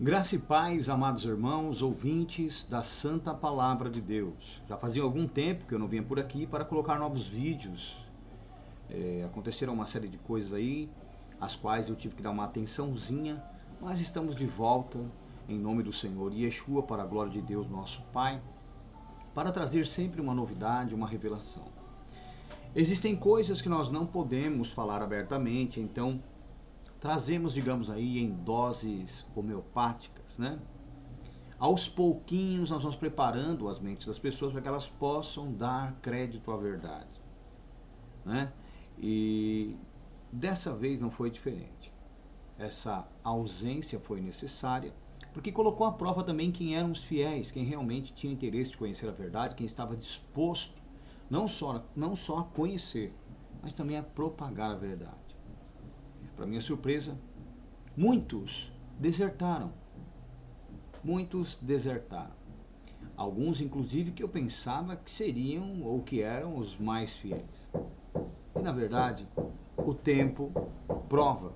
Graça e paz, amados irmãos, ouvintes da Santa Palavra de Deus. Já fazia algum tempo que eu não vinha por aqui para colocar novos vídeos. Aconteceram uma série de coisas aí, as quais eu tive que dar uma atençãozinha, mas estamos de volta em nome do Senhor Yeshua, para a glória de Deus, nosso Pai, para trazer sempre uma novidade, uma revelação. Existem coisas que nós não podemos falar abertamente, então trazemos, digamos aí, em doses homeopáticas, né? Aos pouquinhos nós vamos preparando as mentes das pessoas para que elas possam dar crédito à verdade, né? E dessa vez não foi diferente. Essa ausência foi necessária, porque colocou à prova também quem eram os fiéis, quem realmente tinha interesse de conhecer a verdade, quem estava disposto não só a conhecer, mas também a propagar a verdade. Para minha surpresa, muitos desertaram. Muitos desertaram. Alguns, inclusive, que eu pensava que seriam ou que eram os mais fiéis. E, na verdade, o tempo prova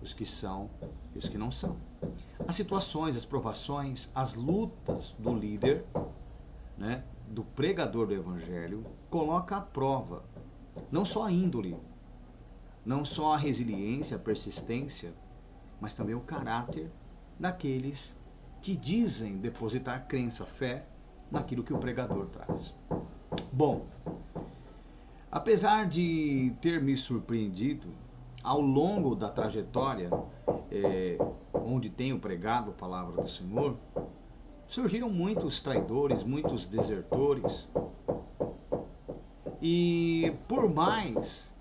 os que são e os que não são. As situações, as provações, as lutas do líder, né, do pregador do Evangelho, coloca à prova não só a índole, não só a resiliência, a persistência, mas também o caráter daqueles que dizem depositar crença, fé naquilo que o pregador traz. Bom, apesar de ter me surpreendido ao longo da trajetória onde tenho pregado a palavra do Senhor, surgiram muitos traidores, muitos desertores, e por mais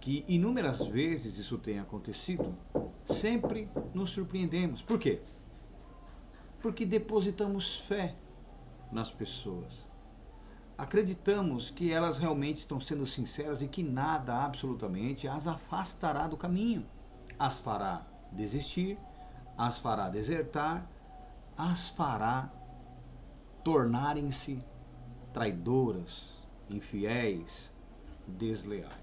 que inúmeras vezes isso tenha acontecido, sempre nos surpreendemos. Por quê? Porque depositamos fé nas pessoas. Acreditamos que elas realmente estão sendo sinceras e que nada absolutamente as afastará do caminho. As fará desistir, as fará desertar, as fará tornarem-se traidoras, infiéis, desleais.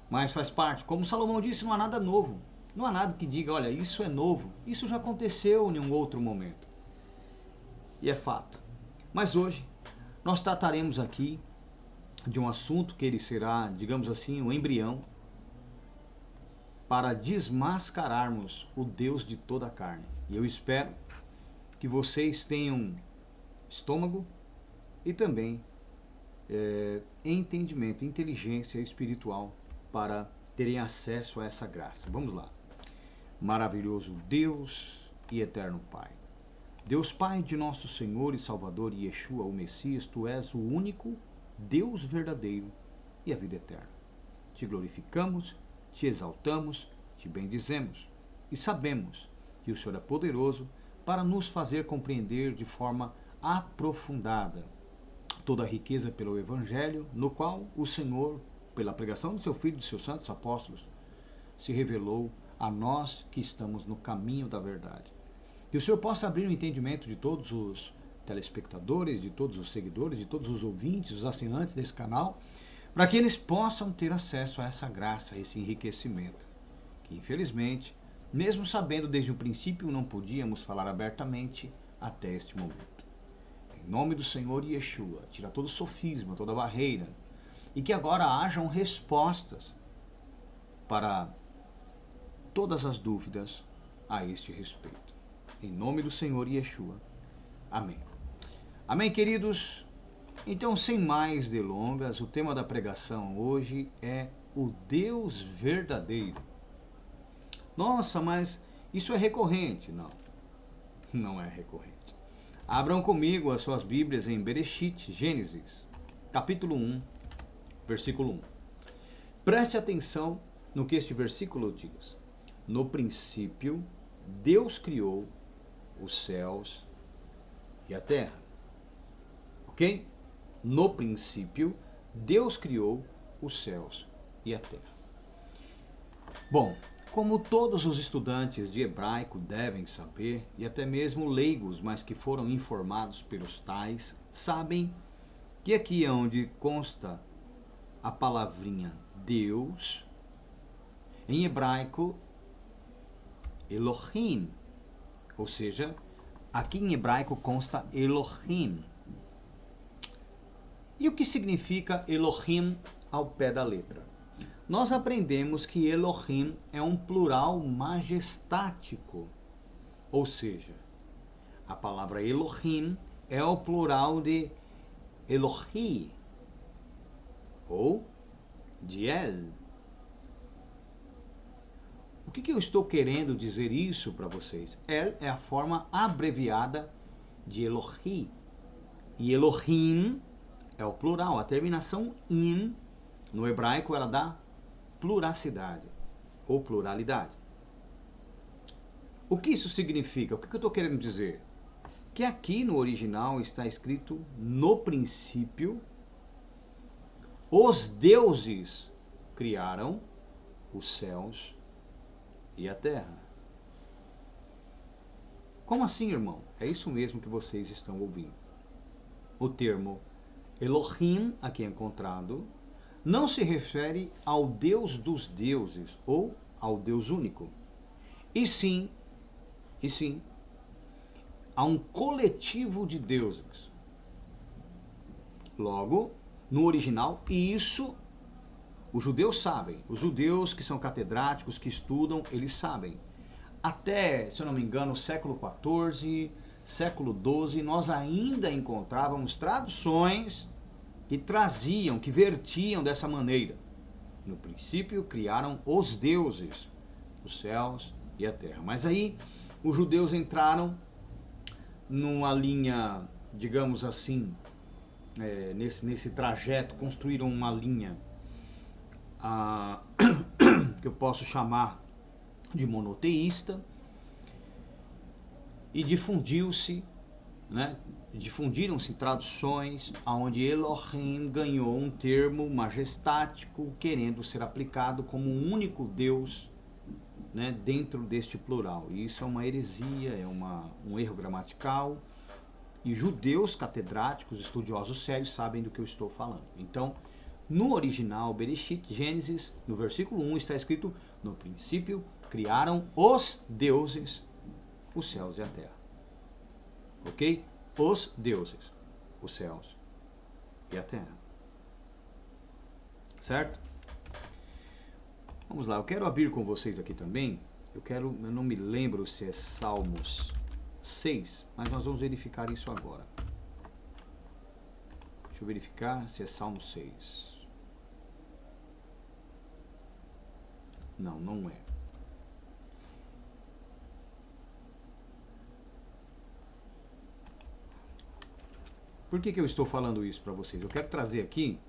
Mas faz parte, como Salomão disse, não há nada novo. Não há nada que diga, olha, isso é novo. Isso já aconteceu em um outro momento. E é fato. Mas hoje nós trataremos aqui de um assunto que ele será, digamos assim, um embrião para desmascararmos o Deus de toda a carne. E eu espero que vocês tenham estômago e também entendimento, inteligência espiritual para terem acesso a essa graça. Vamos lá. Maravilhoso Deus e eterno Pai. Deus Pai de nosso Senhor e Salvador Yeshua, o Messias, Tu és o único Deus verdadeiro e a vida eterna. Te glorificamos, te exaltamos, te bendizemos e sabemos que o Senhor é poderoso para nos fazer compreender de forma aprofundada toda a riqueza pelo Evangelho, no qual o Senhor, pela pregação do seu Filho e dos seus santos apóstolos, se revelou a nós que estamos no caminho da verdade. Que o Senhor possa abrir o entendimento de todos os telespectadores, de todos os seguidores, de todos os ouvintes, os assinantes desse canal, para que eles possam ter acesso a essa graça, a esse enriquecimento, que infelizmente, mesmo sabendo desde o princípio, não podíamos falar abertamente até este momento. Em nome do Senhor Yeshua, tira todo sofisma, toda barreira, e que agora hajam respostas para todas as dúvidas a este respeito. Em nome do Senhor Yeshua. Amém. Amém, queridos? Então, sem mais delongas, o tema da pregação hoje é o Deus verdadeiro. Nossa, mas isso é recorrente. Não, não é recorrente. Abram comigo as suas Bíblias em Bereshit, Gênesis, capítulo 1, versículo 1. Preste atenção no que este versículo diz. No princípio, Deus criou os céus e a terra. Ok? No princípio, Deus criou os céus e a terra. Bom, como todos os estudantes de hebraico devem saber, e até mesmo leigos, mas que foram informados pelos tais, sabem que aqui é onde consta a palavrinha Deus, em hebraico Elohim. Ou seja, aqui em hebraico consta Elohim. E o que significa Elohim ao pé da letra? Nós aprendemos que Elohim é um plural majestático. Ou seja, a palavra Elohim é o plural de Elohi ou de El. O que eu estou querendo dizer isso para vocês? El é a forma abreviada de Elohi. E Elohim é o plural. A terminação in, no hebraico, ela dá pluracidade ou pluralidade. O que isso significa? O que eu estou querendo dizer? Que aqui no original está escrito no princípio, os deuses criaram os céus e a terra. Como assim, irmão? É isso mesmo que vocês estão ouvindo. O termo Elohim, aqui encontrado, não se refere ao Deus dos deuses ou ao Deus único, e sim, a um coletivo de deuses. Logo, no original, e isso os judeus sabem. Os judeus que são catedráticos, que estudam, eles sabem. Até, se eu não me engano, século XIV, século XII, nós ainda encontrávamos traduções que traziam, que vertiam dessa maneira. No princípio, criaram os deuses, os céus e a terra. Mas aí, os judeus entraram numa linha, digamos assim, nesse trajeto, construíram uma linha que eu posso chamar de monoteísta, e difundiram-se traduções onde Elohim ganhou um termo majestático, querendo ser aplicado como um único Deus, né, dentro deste plural. E isso é uma heresia, é um erro gramatical, e judeus catedráticos, estudiosos sérios, sabem do que eu estou falando. Então, no original, Bereshit, Gênesis, no versículo 1 está escrito: no princípio criaram os deuses, os céus e a terra. Ok? Os deuses, os céus e a terra. Certo? Vamos lá, eu quero abrir com vocês aqui também. Eu não me lembro se é Salmos 6, mas nós vamos verificar isso agora. Deixa eu verificar se é Salmo 6. Não, não é. Por que eu estou falando isso para vocês? Eu quero trazer aqui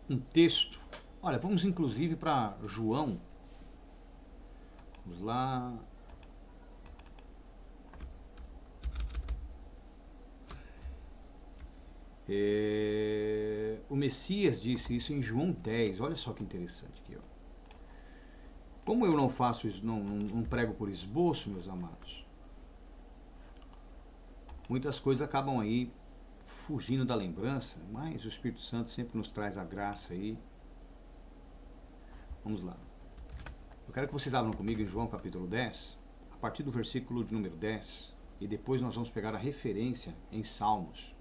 um texto. Olha, vamos inclusive para João. Vamos lá. O Messias disse isso em João 10. Olha só que interessante aqui, ó. Como eu não faço isso, não prego por esboço, meus amados, muitas coisas acabam aí fugindo da lembrança, mas o Espírito Santo sempre nos traz a graça aí. Vamos lá. Eu quero que vocês abram comigo em João capítulo 10, a partir do versículo de número 10, e depois nós vamos pegar a referência em Salmos.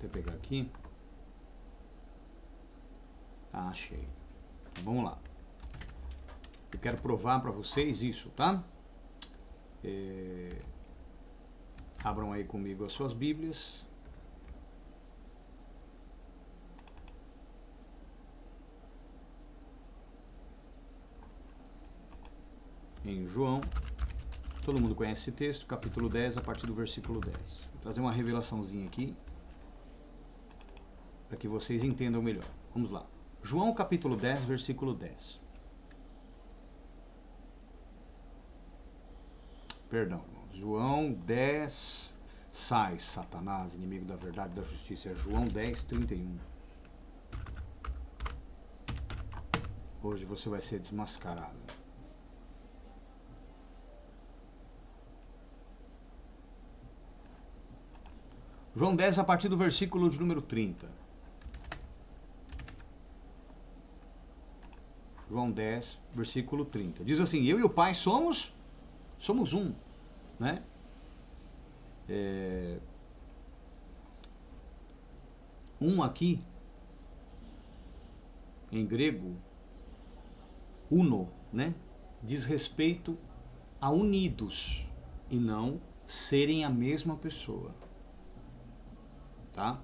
Vou pegar aqui. Achei. Vamos lá. Eu quero provar para vocês isso, tá? Abram aí comigo as suas Bíblias. Em João, todo mundo conhece esse texto, capítulo 10, a partir do versículo 10. Vou trazer uma revelaçãozinha aqui, para que vocês entendam melhor. Vamos lá. João capítulo 10, versículo 10. Perdão, irmão. João 10, Sai, Satanás, inimigo da verdade e da justiça. É João 10, 31. Hoje você vai ser desmascarado. João 10, a partir do versículo de número 30. João 10, versículo 30. Diz assim: eu e o Pai somos um, né? Um aqui, em grego, uno, né? Diz respeito a unidos e não serem a mesma pessoa. Tá?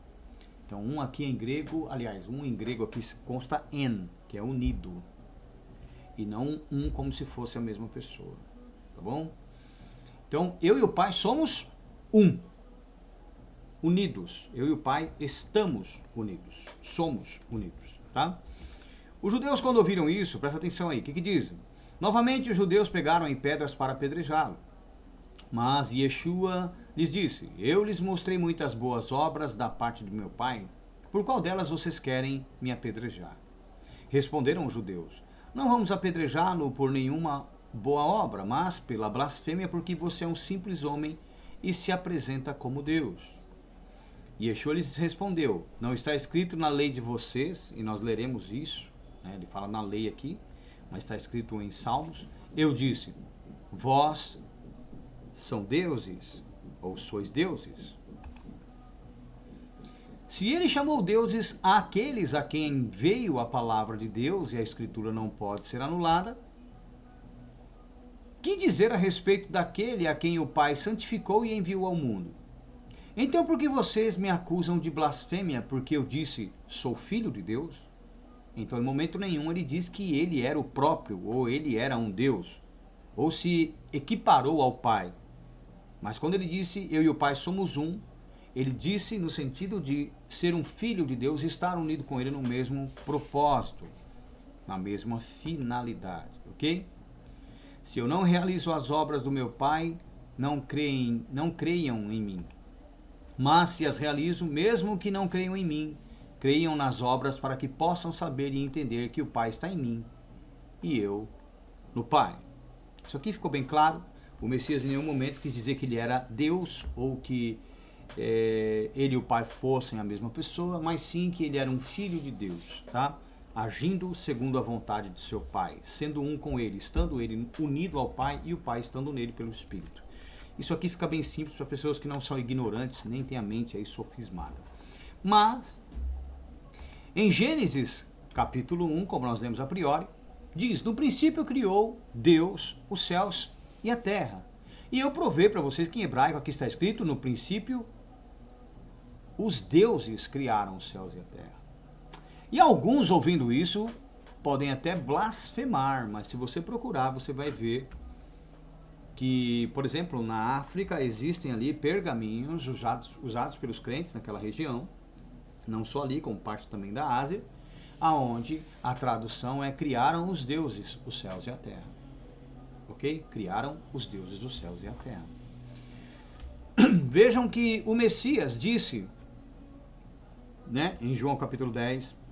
Então, um aqui em grego, aliás, um em grego aqui consta en, que é unido. E não um como se fosse a mesma pessoa. Tá bom? Então, eu e o Pai somos um. Unidos. Eu e o Pai estamos unidos. Somos unidos. Tá? Os judeus, quando ouviram isso, presta atenção aí, o que dizem? Novamente, os judeus pegaram em pedras para apedrejá-lo. Mas Yeshua lhes disse: eu lhes mostrei muitas boas obras da parte do meu Pai. Por qual delas vocês querem me apedrejar? Responderam os judeus: não vamos apedrejá-lo por nenhuma boa obra, mas pela blasfêmia, porque você é um simples homem e se apresenta como Deus. Yeshua lhes respondeu: não está escrito na lei de vocês, e nós leremos isso, né? Ele fala na lei aqui, mas está escrito em Salmos. Eu disse: vós são deuses, ou sois deuses. Se ele chamou deuses àqueles a quem veio a palavra de Deus e a escritura não pode ser anulada, que dizer a respeito daquele a quem o Pai santificou e enviou ao mundo? Então por que vocês me acusam de blasfêmia porque eu disse, sou filho de Deus? Então em momento nenhum ele diz que ele era o próprio, ou ele era um Deus, ou se equiparou ao Pai. Mas quando ele disse, eu e o Pai somos um, ele disse no sentido de ser um filho de Deus e estar unido com ele no mesmo propósito, na mesma finalidade, ok? Se eu não realizo as obras do meu Pai, não creiam em mim. Mas se as realizo, mesmo que não creiam em mim, creiam nas obras para que possam saber e entender que o Pai está em mim e eu no Pai. Isso aqui ficou bem claro. O Messias em nenhum momento quis dizer que ele era Deus ou que ele e o Pai fossem a mesma pessoa, mas sim que ele era um filho de Deus, tá? Agindo segundo a vontade de seu Pai, sendo um com ele, estando ele unido ao Pai e o Pai estando nele pelo Espírito. Isso aqui fica bem simples para pessoas que não são ignorantes, nem têm a mente aí sofismada. Mas, em Gênesis, capítulo 1, como nós lemos a priori, diz, no princípio criou Deus os céus e a terra. E eu provei para vocês que em hebraico aqui está escrito, no princípio, os deuses criaram os céus e a terra. E alguns, ouvindo isso, podem até blasfemar, mas se você procurar, você vai ver que, por exemplo, na África existem ali pergaminhos usados pelos crentes naquela região, não só ali, como parte também da Ásia, aonde a tradução é criaram os deuses os céus e a terra. Ok? Criaram os deuses os céus e a terra. Vejam que o Messias disse, né, em João capítulo 10,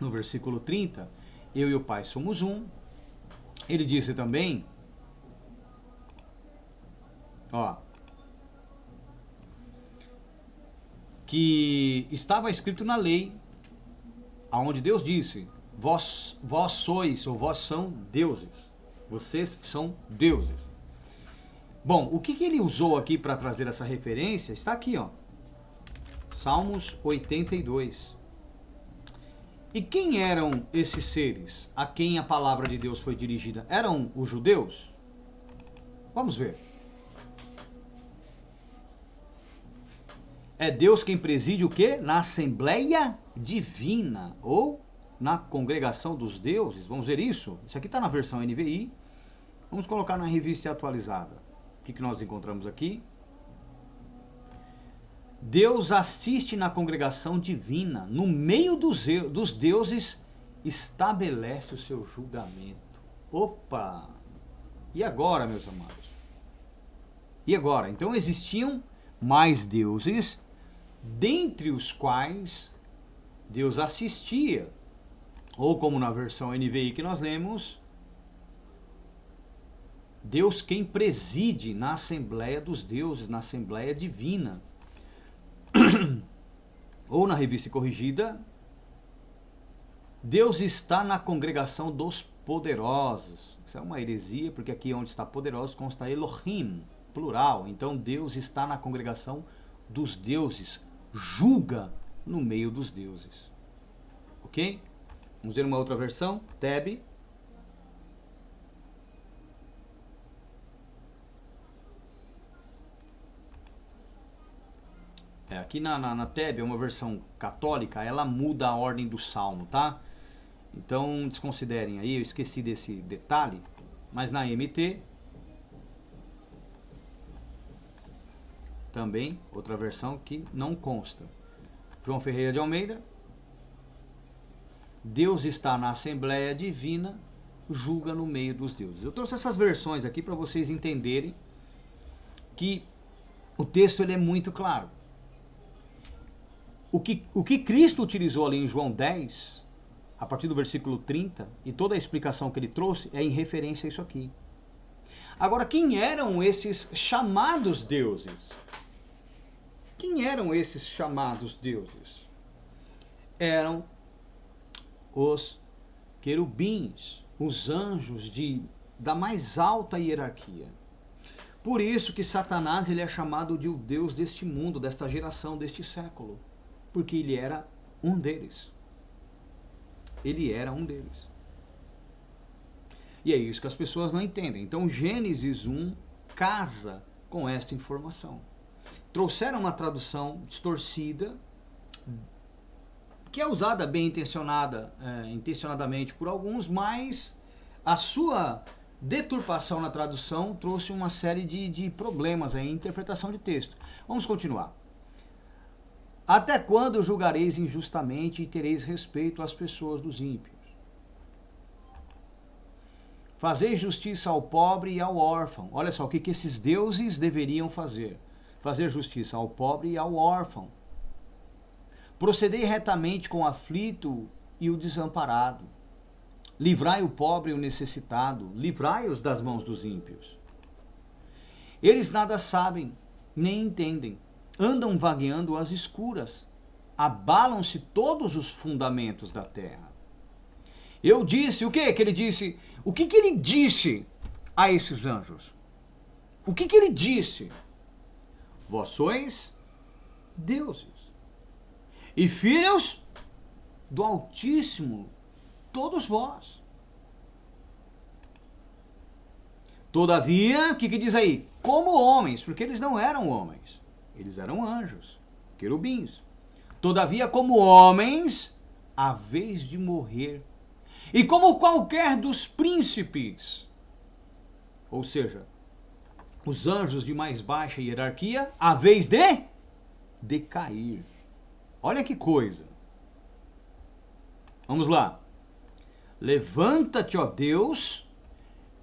no versículo 30, eu e o Pai somos um. Ele disse também, que estava escrito na lei, aonde Deus disse, vós sois, ou vós são deuses. Vocês são deuses. Bom, o que ele usou aqui para trazer essa referência está aqui, ó. Salmos 82. E quem eram esses seres a quem a palavra de Deus foi dirigida? Eram os judeus? Vamos ver. É Deus quem preside o quê? Na Assembleia Divina, ou na Congregação dos Deuses. Vamos ver isso? Isso aqui está na versão NVI. Vamos colocar na revista atualizada. O que nós encontramos aqui? Deus assiste na congregação divina, no meio dos deuses, estabelece o seu julgamento. Opa! E agora, meus amados? E agora? Então existiam mais deuses, dentre os quais Deus assistia. Ou como na versão NVI que nós lemos, Deus quem preside na Assembleia dos Deuses, na Assembleia Divina. Ou na Revista Corrigida, Deus está na congregação dos poderosos. Isso é uma heresia, porque aqui onde está poderoso consta Elohim, plural. Então Deus está na congregação dos deuses, julga no meio dos deuses. Ok? Vamos ver uma outra versão, Teb. Aqui na Teb é uma versão católica, ela muda a ordem do salmo, tá? Então desconsiderem aí, eu esqueci desse detalhe, mas na MT também, outra versão que não consta. João Ferreira de Almeida, Deus está na Assembleia Divina, julga no meio dos deuses. Eu trouxe essas versões aqui para vocês entenderem que o texto ele é muito claro. O que Cristo utilizou ali em João 10, a partir do versículo 30, e toda a explicação que ele trouxe é em referência a isso aqui. Agora, quem eram esses chamados deuses? Quem eram esses chamados deuses? Eram os querubins, os anjos da mais alta hierarquia. Por isso que Satanás ele é chamado de o Deus deste mundo, desta geração, deste século. Porque ele era um deles. Ele era um deles. E é isso que as pessoas não entendem. Então Gênesis 1 casa com esta informação. Trouxeram uma tradução distorcida, que é usada bem intencionadamente por alguns, mas a sua deturpação na tradução trouxe uma série de problemas em interpretação de texto. Vamos continuar. Até quando julgareis injustamente e tereis respeito às pessoas dos ímpios? Fazeis justiça ao pobre e ao órfão. Olha só o que esses deuses deveriam fazer. Fazer justiça ao pobre e ao órfão. Procedei retamente com o aflito e o desamparado. Livrai o pobre e o necessitado. Livrai-os das mãos dos ímpios. Eles nada sabem, nem entendem. Andam vagueando às escuras, abalam-se todos os fundamentos da terra. Eu disse, o que ele disse? O que ele disse a esses anjos? O que ele disse? Vós sois deuses e filhos do Altíssimo, todos vós. Todavia, o que diz aí? Como homens, porque eles não eram homens. Eles eram anjos, querubins. Todavia, como homens, a vez de morrer. E como qualquer dos príncipes, ou seja, os anjos de mais baixa hierarquia, a vez de decair. Olha que coisa. Vamos lá. Levanta-te, ó Deus,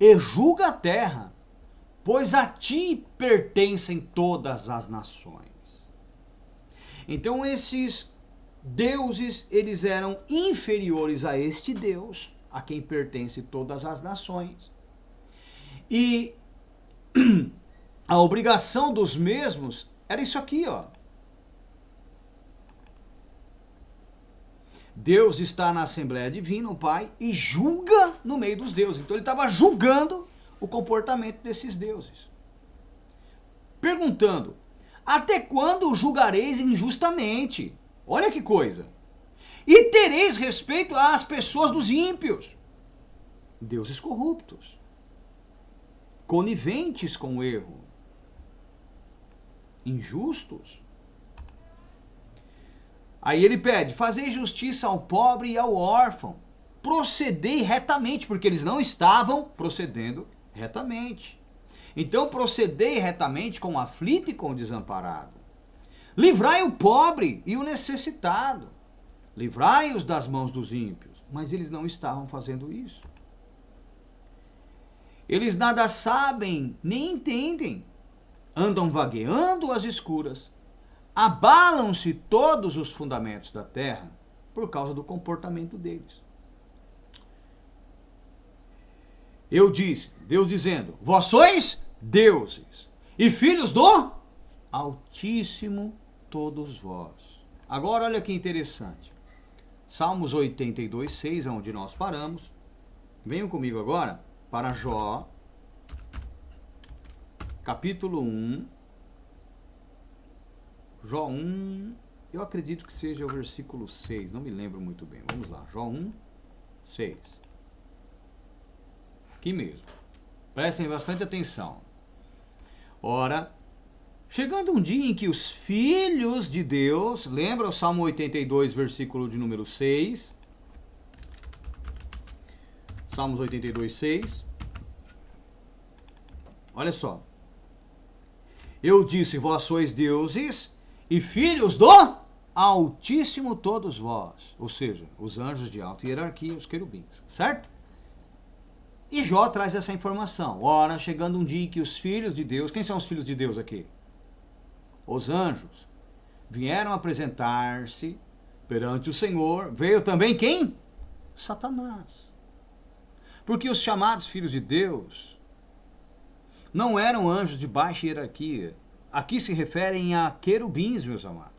e julga a terra, pois a ti pertencem todas as nações. Então esses deuses, eles eram inferiores a este Deus, a quem pertence todas as nações. E a obrigação dos mesmos era isso aqui, ó. Deus está na Assembleia Divina, o Pai, e julga no meio dos deuses. Então ele estava julgando o comportamento desses deuses. Perguntando, até quando julgareis injustamente? Olha que coisa. E tereis respeito às pessoas dos ímpios. Deuses corruptos. Coniventes com o erro. Injustos. Aí ele pede, fazei justiça ao pobre e ao órfão. Procedei retamente, porque eles não estavam procedendo retamente. Então procedei retamente com o aflito e com o desamparado. Livrai o pobre e o necessitado. Livrai-os das mãos dos ímpios. Mas eles não estavam fazendo isso. Eles nada sabem, nem entendem. andam vagueando às escuras, abalam-se todos os fundamentos da terra por causa do comportamento deles. Eu disse, Deus dizendo, vós sois deuses e filhos do Altíssimo todos vós. Agora olha que interessante. Salmos 82, 6, onde nós paramos. Venham comigo agora para Jó, capítulo 1. Jó 1, eu acredito que seja o versículo 6, não me lembro muito bem. Vamos lá, Jó 1, 6. Aqui mesmo. Prestem bastante atenção. Ora, chegando um dia em que os filhos de Deus, lembra o Salmo 82, versículo de número 6? Salmos 82, 6. Olha só. Eu disse, vós sois deuses e filhos do Altíssimo todos vós. Ou seja, os anjos de alta hierarquia, os querubins, certo? E Jó traz essa informação. Ora, chegando um dia em que os filhos de Deus, quem são os filhos de Deus aqui? Os anjos, vieram apresentar-se perante o Senhor. Veio também quem? Satanás. Porque os chamados filhos de Deus não eram anjos de baixa hierarquia. Aqui se referem a querubins, meus amados.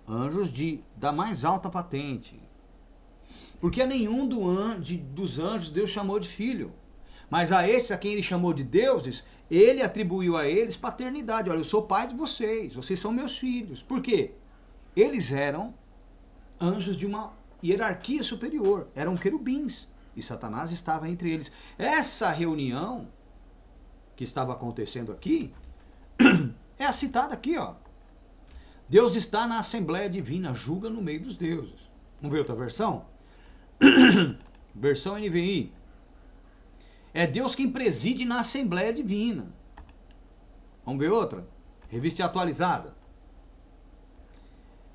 Anjos da mais alta patente. Porque a nenhum dos anjos Deus chamou de filho. Mas a esses a quem ele chamou de deuses, ele atribuiu a eles paternidade. Olha, eu sou pai de vocês, vocês são meus filhos. Por quê? Eles eram anjos de uma hierarquia superior, eram querubins. E Satanás estava entre eles. Essa reunião que estava acontecendo aqui, é a citada aqui, ó. Deus está na Assembleia Divina, julga no meio dos deuses. Vamos ver outra versão? Versão NVI. É Deus quem preside na Assembleia Divina. Vamos ver outra? Revista atualizada.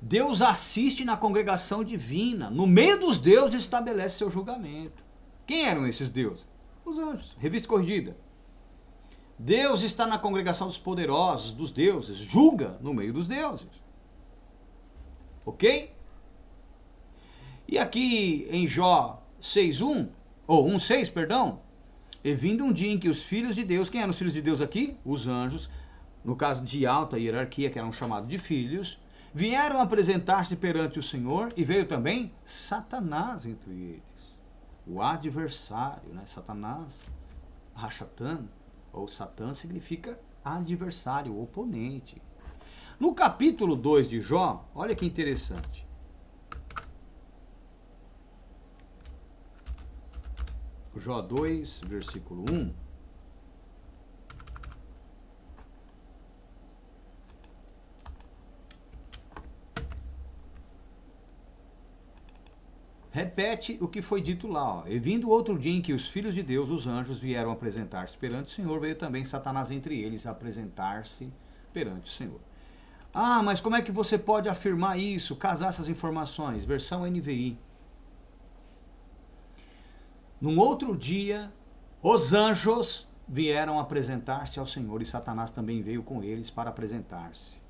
Deus assiste na congregação divina. No meio dos deuses estabelece seu julgamento. Quem eram esses deuses? Os anjos. Revista corrigida. Deus está na congregação dos poderosos, dos deuses. Julga no meio dos deuses. Ok? E aqui em Jó 6.1, ou 1.6, perdão, e vindo um dia em que os filhos de Deus, quem eram os filhos de Deus aqui? Os anjos, no caso de alta hierarquia, que eram chamados de filhos, vieram apresentar-se perante o Senhor e veio também Satanás entre eles, o adversário, né? Satanás, Rachatan, ou Satã, significa adversário, oponente. No capítulo 2 de Jó, olha que interessante. Jó 2, versículo 1. Repete o que foi dito lá. Ó. E vindo outro dia em que os filhos de Deus, os anjos, vieram apresentar-se perante o Senhor, veio também Satanás entre eles apresentar-se perante o Senhor. Ah, mas como é que você pode afirmar isso, casar essas informações? Versão NVI. Num outro dia, os anjos vieram apresentar-se ao Senhor e Satanás também veio com eles para apresentar-se.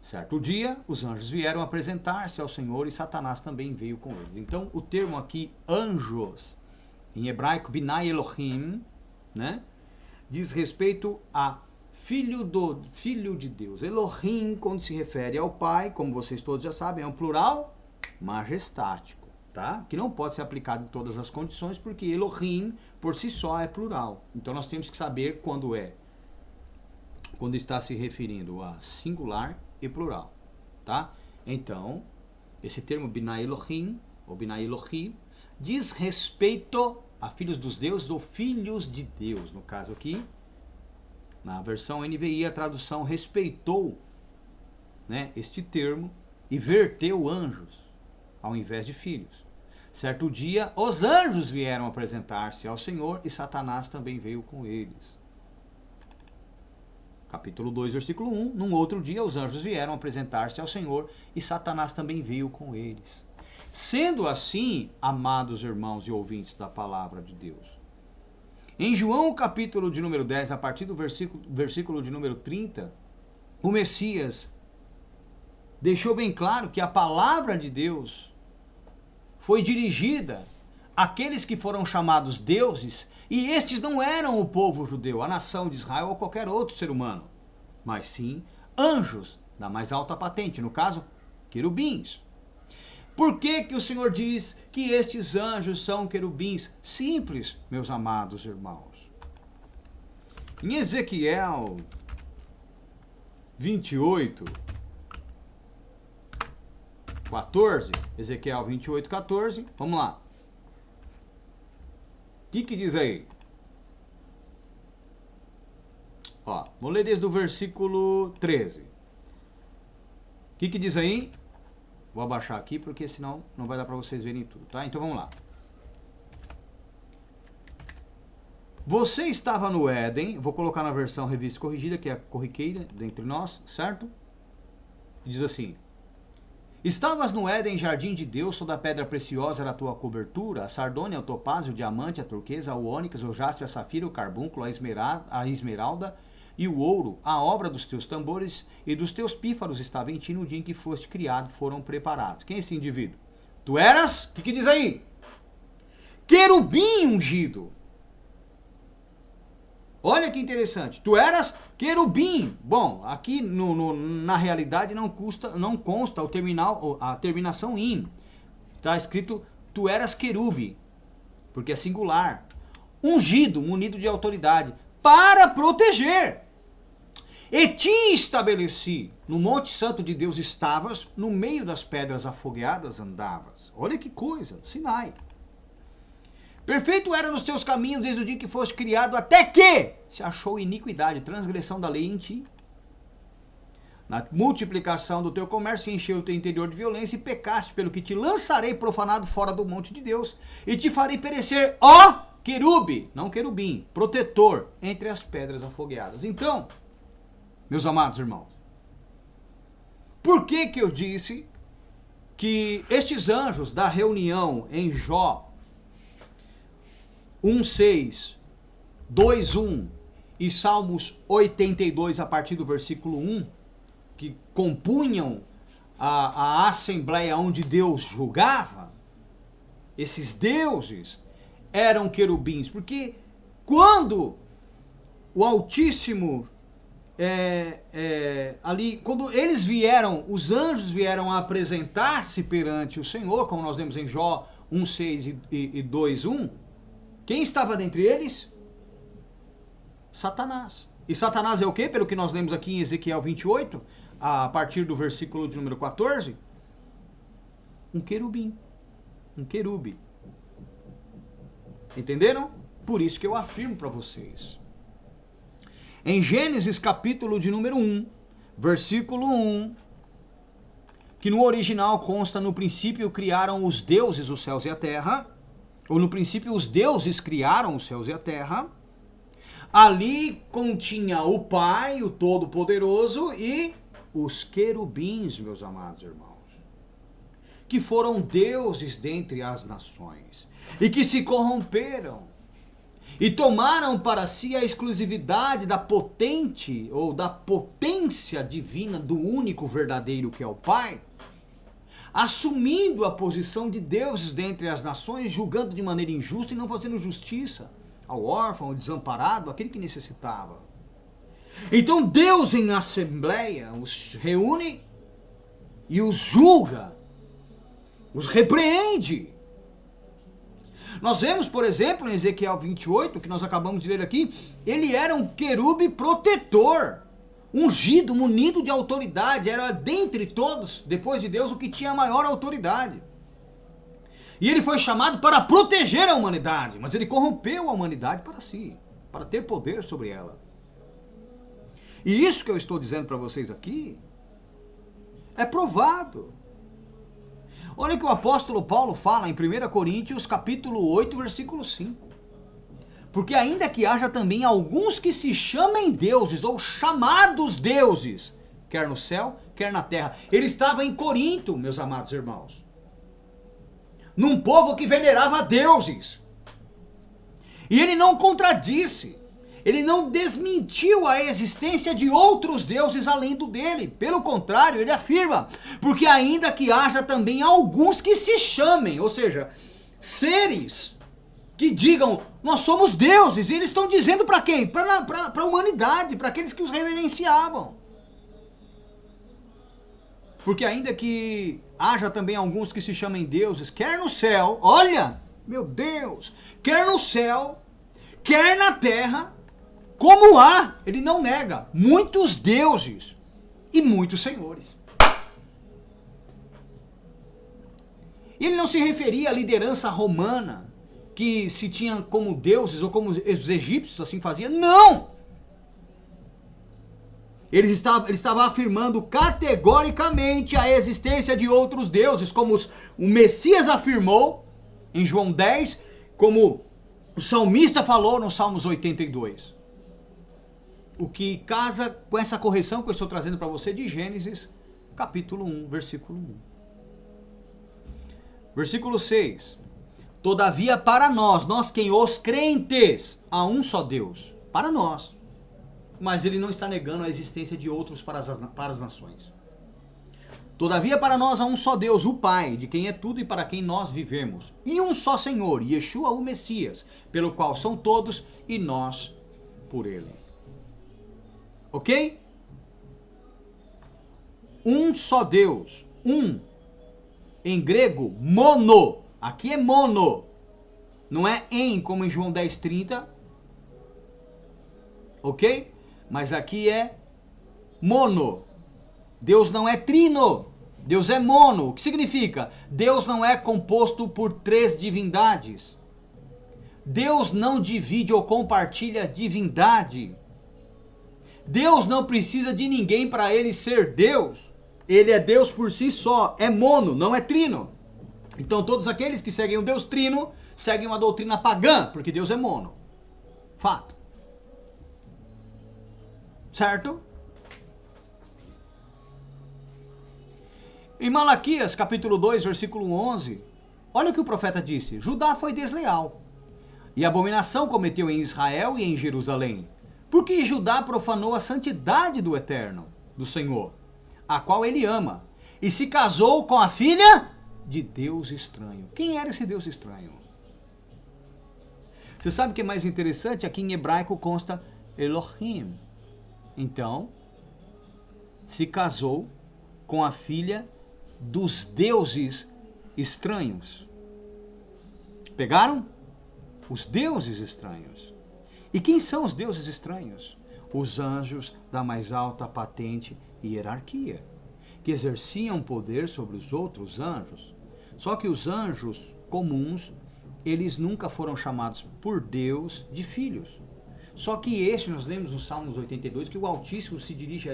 Certo dia, os anjos vieram apresentar-se ao Senhor e Satanás também veio com eles. Então, o termo aqui, anjos, em hebraico, Binai Elohim, né, diz respeito a filho de Deus. Elohim, quando se refere ao Pai, como vocês todos já sabem, é um plural majestático. Tá? Que não pode ser aplicado em todas as condições, porque Elohim, por si só, é plural. Então, nós temos que saber quando está se referindo a singular e plural. Tá? Então, esse termo Binai Elohim, ou Binai Elohim, diz respeito a filhos dos deuses ou filhos de Deus. No caso aqui, na versão NVI, a tradução respeitou, né, este termo e verteu anjos ao invés de filhos. Certo dia, os anjos vieram apresentar-se ao Senhor e Satanás também veio com eles. Capítulo 2, versículo 1. Num outro dia, os anjos vieram apresentar-se ao Senhor e Satanás também veio com eles. Sendo assim, amados irmãos e ouvintes da palavra de Deus, Em João, capítulo de número 10, a partir do versículo de número 30, o Messias deixou bem claro que a palavra de Deus foi dirigida àqueles que foram chamados deuses, e estes não eram o povo judeu, a nação de Israel ou qualquer outro ser humano, mas sim anjos da mais alta patente, no caso, querubins. Por que que o Senhor diz que estes anjos são querubins? Simples, meus amados irmãos. Em Ezequiel 28, 14, Ezequiel 28, 14, vamos lá. O que diz aí? Ó, vamos ler desde o versículo 13. O que diz aí? Vou abaixar aqui porque senão não vai dar para vocês verem tudo, tá? Então vamos lá. Você estava no Éden, vou colocar na versão revista e corrigida, que é a corriqueira dentre nós, certo? Diz assim: estavas no Éden, jardim de Deus, toda pedra preciosa era a tua cobertura, a sardônia, o topázio, o diamante, a turquesa, o ônix, o jaspe, a safira, o carbúnculo, a esmeralda e o ouro, a obra dos teus tambores e dos teus pífaros estava em ti no dia em que foste criado, foram preparados. Quem é esse indivíduo? Tu eras, o que diz aí? Querubim ungido. Olha que interessante, tu eras querubim. Bom, aqui na realidade não consta a terminação in. Está escrito tu eras querube, porque é singular. Ungido, munido de autoridade, para proteger. E te estabeleci, no Monte Santo de Deus estavas, no meio das pedras afogueadas andavas. Olha que coisa, Sinai. Perfeito era nos teus caminhos desde o dia que foste criado, até que se achou iniquidade, transgressão da lei em ti. Na multiplicação do teu comércio encheu o teu interior de violência e pecaste, pelo que te lançarei profanado fora do monte de Deus e te farei perecer, ó querube, não querubim, protetor entre as pedras afogueadas. Então, meus amados irmãos, por que eu disse que estes anjos da reunião em Jó 1:6, 2:1 e Salmos 82 a partir do versículo 1, que compunham a assembleia onde Deus julgava, esses deuses eram querubins, porque quando o Altíssimo ali, quando eles vieram, os anjos vieram a apresentar-se perante o Senhor, como nós vemos em Jó 1:6 e 2:1, quem estava dentre eles? Satanás. E Satanás é o quê? Pelo que nós lemos aqui em Ezequiel 28, a partir do versículo de número 14, um querubim, um querube. Entenderam? Por isso que eu afirmo para vocês. Em Gênesis capítulo de número 1, versículo 1, que no original consta: no princípio criaram os deuses os céus e a terra, ou no princípio os deuses criaram os céus e a terra. Ali continha o Pai, o Todo-Poderoso, e os querubins, meus amados irmãos, que foram deuses dentre as nações, e que se corromperam, e tomaram para si a exclusividade da potente, ou da potência divina do único verdadeiro que é o Pai, assumindo a posição de deuses dentre as nações, julgando de maneira injusta e não fazendo justiça ao órfão, ao desamparado, aquele que necessitava. Então Deus em assembleia os reúne e os julga, os repreende. Nós vemos, por exemplo, em Ezequiel 28, que nós acabamos de ler aqui, ele era um querube protetor, ungido, munido de autoridade, era dentre todos, depois de Deus, o que tinha a maior autoridade. E ele foi chamado para proteger a humanidade, mas ele corrompeu a humanidade para si, para ter poder sobre ela. E isso que eu estou dizendo para vocês aqui é provado. Olha o que o apóstolo Paulo fala em 1 Coríntios capítulo 8, versículo 5. Porque ainda que haja também alguns que se chamem deuses ou chamados deuses, quer no céu, quer na terra. Ele estava em Corinto, meus amados irmãos, num povo que venerava deuses. E ele não contradisse. Ele não desmentiu a existência de outros deuses além do dele. Pelo contrário, ele afirma, porque ainda que haja também alguns que se chamem, ou seja, seres que digam, nós somos deuses, e eles estão dizendo para quem? Para a humanidade, para aqueles que os reverenciavam. Porque ainda que haja também alguns que se chamem deuses, quer no céu, olha, meu Deus, quer no céu, quer na terra, como há, ele não nega, muitos deuses e muitos senhores. Ele não se referia à liderança romana, que se tinha como deuses ou como os egípcios assim faziam, não! Ele estava afirmando categoricamente a existência de outros deuses, como o Messias afirmou em João 10, como o salmista falou no Salmos 82. O que casa com essa correção que eu estou trazendo para você de Gênesis, capítulo 1, versículo 1. Versículo 6. Todavia para nós quem os crentes, há um só Deus, para nós. Mas ele não está negando a existência de outros para as nações. Todavia para nós há um só Deus, o Pai, de quem é tudo e para quem nós vivemos. E um só Senhor, Yeshua o Messias, pelo qual são todos e nós por ele. Ok? Um só Deus. Um. Em grego, mono. Aqui é mono. Não é em, como em João 10:30. Ok? Mas aqui é mono. Deus não é trino. Deus é mono. O que significa? Deus não é composto por 3 divindades. Deus não divide ou compartilha divindade. Deus não precisa de ninguém para ele ser Deus. Ele é Deus por si só. É mono, não é trino. Então todos aqueles que seguem o Deus trino seguem uma doutrina pagã, porque Deus é mono. Fato. Certo? Em Malaquias, capítulo 2, versículo 11, olha o que o profeta disse. Judá foi desleal, e abominação cometeu em Israel e em Jerusalém, porque Judá profanou a santidade do Eterno, do Senhor, a qual ele ama, e se casou com a filha de Deus estranho. Quem era esse Deus estranho? Você sabe o que é mais interessante? Aqui em hebraico consta Elohim. Então, se casou com a filha dos deuses estranhos. Pegaram? Os deuses estranhos. E quem são os deuses estranhos? Os anjos da mais alta patente e hierarquia, que exerciam poder sobre os outros anjos. Só que os anjos comuns, eles nunca foram chamados por Deus de filhos. Só que nós lemos no Salmos 82, que o Altíssimo se dirige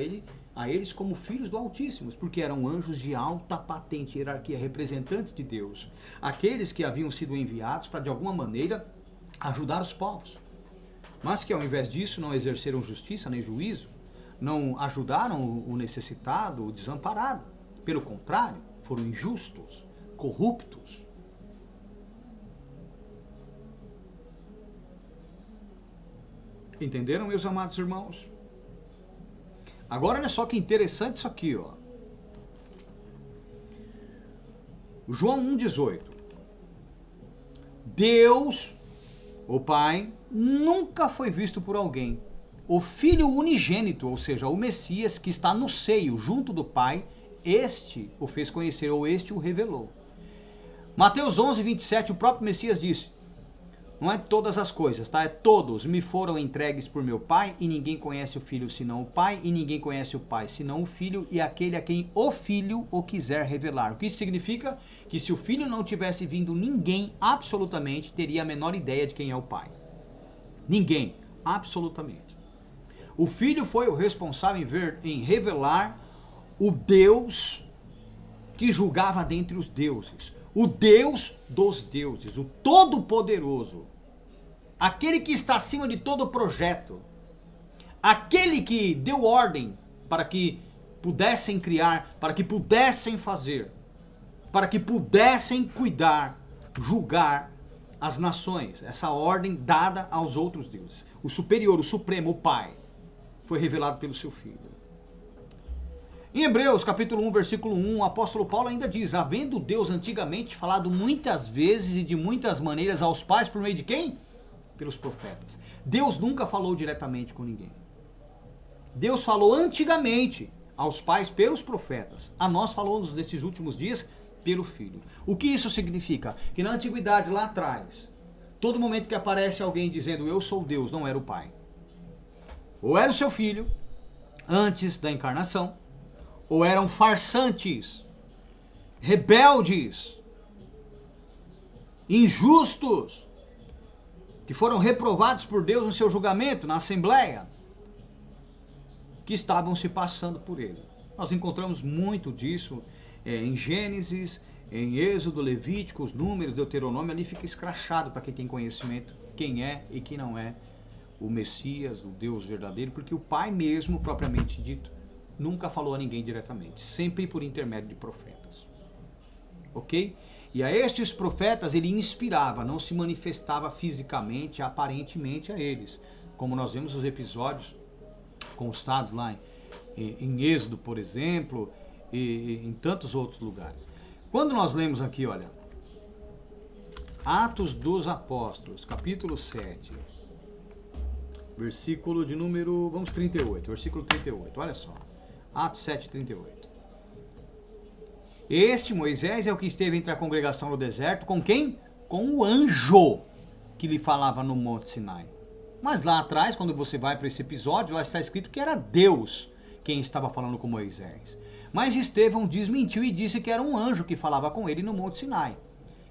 a eles como filhos do Altíssimo, porque eram anjos de alta patente e hierarquia, representantes de Deus. Aqueles que haviam sido enviados para, de alguma maneira, ajudar os povos. Mas que, ao invés disso, não exerceram justiça nem juízo, não ajudaram o necessitado, o desamparado. Pelo contrário, foram injustos, corruptos. Entenderam, meus amados irmãos? Agora olha só que interessante isso aqui, ó. João 1,18. Deus, o Pai, nunca foi visto por alguém. O Filho unigênito, ou seja, o Messias que está no seio, junto do Pai, este o fez conhecer, ou este o revelou. Mateus 11:27, o próprio Messias disse, não é todas as coisas, tá? É todos me foram entregues por meu Pai, e ninguém conhece o Filho senão o Pai, e ninguém conhece o Pai senão o Filho, e aquele a quem o Filho o quiser revelar. O que isso significa? Que se o Filho não tivesse vindo, ninguém absolutamente teria a menor ideia de quem é o Pai. Ninguém, absolutamente. O Filho foi o responsável em revelar o Deus que julgava dentre os deuses. O Deus dos deuses, o Todo-Poderoso, aquele que está acima de todo projeto, aquele que deu ordem para que pudessem criar, para que pudessem fazer, para que pudessem cuidar, julgar as nações, essa ordem dada aos outros deuses. O superior, o supremo, o Pai, foi revelado pelo seu Filho. Em Hebreus, capítulo 1, versículo 1, o apóstolo Paulo ainda diz: havendo Deus antigamente falado muitas vezes e de muitas maneiras aos pais por meio de quem? Pelos profetas. Deus nunca falou diretamente com ninguém. Deus falou antigamente aos pais pelos profetas. A nós falou nesses últimos dias pelo Filho. O que isso significa? Que na antiguidade, lá atrás, todo momento que aparece alguém dizendo eu sou Deus, não era o Pai. Ou era o seu Filho, antes da encarnação, ou eram farsantes, rebeldes, injustos, que foram reprovados por Deus no seu julgamento, na Assembleia, que estavam se passando por ele. Nós encontramos muito disso em Gênesis, em Êxodo, Levíticos, Números, Deuteronômio. Ali fica escrachado para quem tem conhecimento quem é e quem não é o Messias, o Deus verdadeiro, porque o Pai mesmo, propriamente dito, nunca falou a ninguém diretamente, sempre por intermédio de profetas. Ok? E a estes profetas ele inspirava, não se manifestava fisicamente, aparentemente a eles. Como nós vemos os episódios constados lá em Êxodo, por exemplo, e em tantos outros lugares. Quando nós lemos aqui, olha, Atos dos Apóstolos, capítulo 7, versículo de número, 38, versículo 38, olha só. Atos 7:38. Este Moisés é o que esteve entre a congregação no deserto, com quem? Com o anjo que lhe falava no Monte Sinai. Mas lá atrás, quando você vai para esse episódio, lá está escrito que era Deus quem estava falando com Moisés. Mas Estevão desmentiu e disse que era um anjo que falava com ele no Monte Sinai.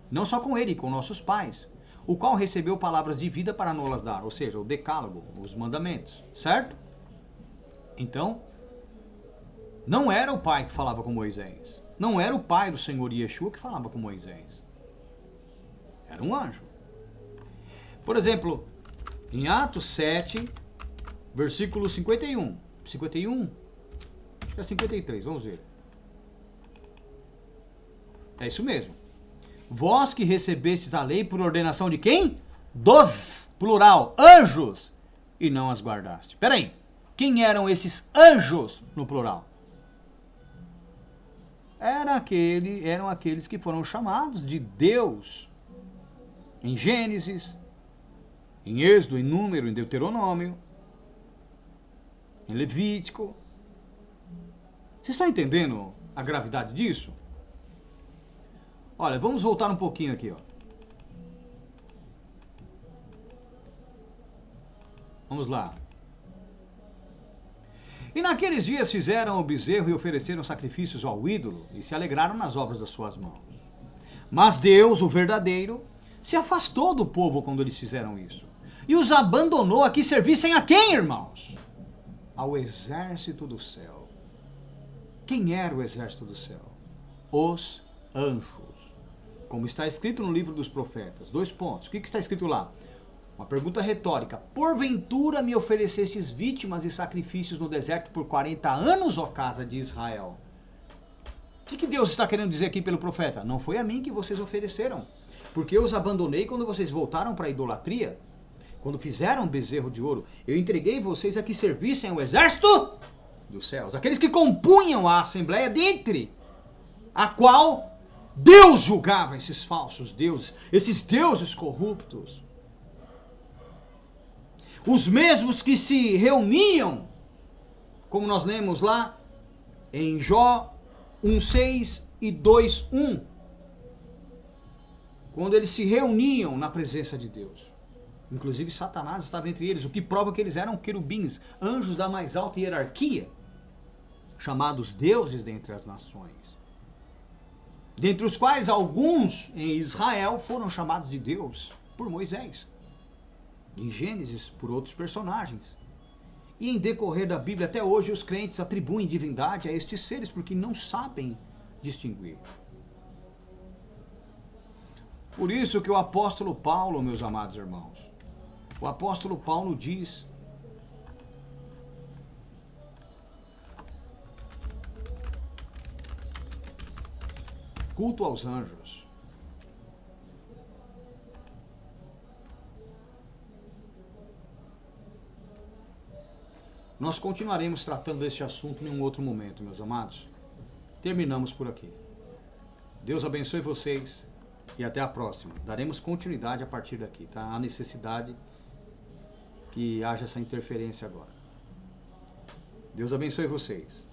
Não só com ele, com nossos pais, o qual recebeu palavras de vida para nos dar, ou seja, o decálogo, os mandamentos, certo? Então, não era o Pai que falava com Moisés. Não era o Pai do Senhor Yeshua que falava com Moisés. Era um anjo. Por exemplo, em Atos 7, versículo 51. 51? Acho que é 53, vamos ver. É isso mesmo. Vós que recebestes a lei por ordenação de quem? Dos, plural, anjos, e não as guardaste. Peraí, quem eram esses anjos no plural? Eram aqueles que foram chamados de Deus em Gênesis, em Êxodo, em Número, em Deuteronômio, em Levítico. Vocês estão entendendo a gravidade disso? Olha, vamos voltar um pouquinho aqui, ó. Vamos lá. E naqueles dias fizeram o bezerro e ofereceram sacrifícios ao ídolo e se alegraram nas obras das suas mãos. Mas Deus, o verdadeiro, se afastou do povo quando eles fizeram isso e os abandonou a que servissem a quem, irmãos? Ao exército do céu. Quem era o exército do céu? Os anjos. Como está escrito no livro dos profetas. 2 pontos. O que está escrito lá? Uma pergunta retórica. Porventura me oferecestes vítimas e sacrifícios no deserto por 40 anos, ó casa de Israel? O que Deus está querendo dizer aqui pelo profeta? Não foi a mim que vocês ofereceram, porque eu os abandonei quando vocês voltaram para a idolatria, quando fizeram um bezerro de ouro. Eu entreguei vocês a que servissem ao exército dos céus, aqueles que compunham a assembleia dentre a qual Deus julgava esses falsos deuses, esses deuses corruptos. Os mesmos que se reuniam, como nós lemos lá em Jó 1:6 e 2:1, quando eles se reuniam na presença de Deus. Inclusive Satanás estava entre eles, o que prova que eles eram querubins, anjos da mais alta hierarquia, chamados deuses dentre as nações. Dentre os quais alguns em Israel foram chamados de Deus por Moisés. Em Gênesis, por outros personagens. E em decorrer da Bíblia, até hoje, os crentes atribuem divindade a estes seres porque não sabem distinguir. Por isso que o apóstolo Paulo, meus amados irmãos, o apóstolo Paulo diz: culto aos anjos. Nós continuaremos tratando deste assunto em um outro momento, meus amados. Terminamos por aqui. Deus abençoe vocês e até a próxima. Daremos continuidade a partir daqui, tá? Há necessidade que haja essa interferência agora. Deus abençoe vocês.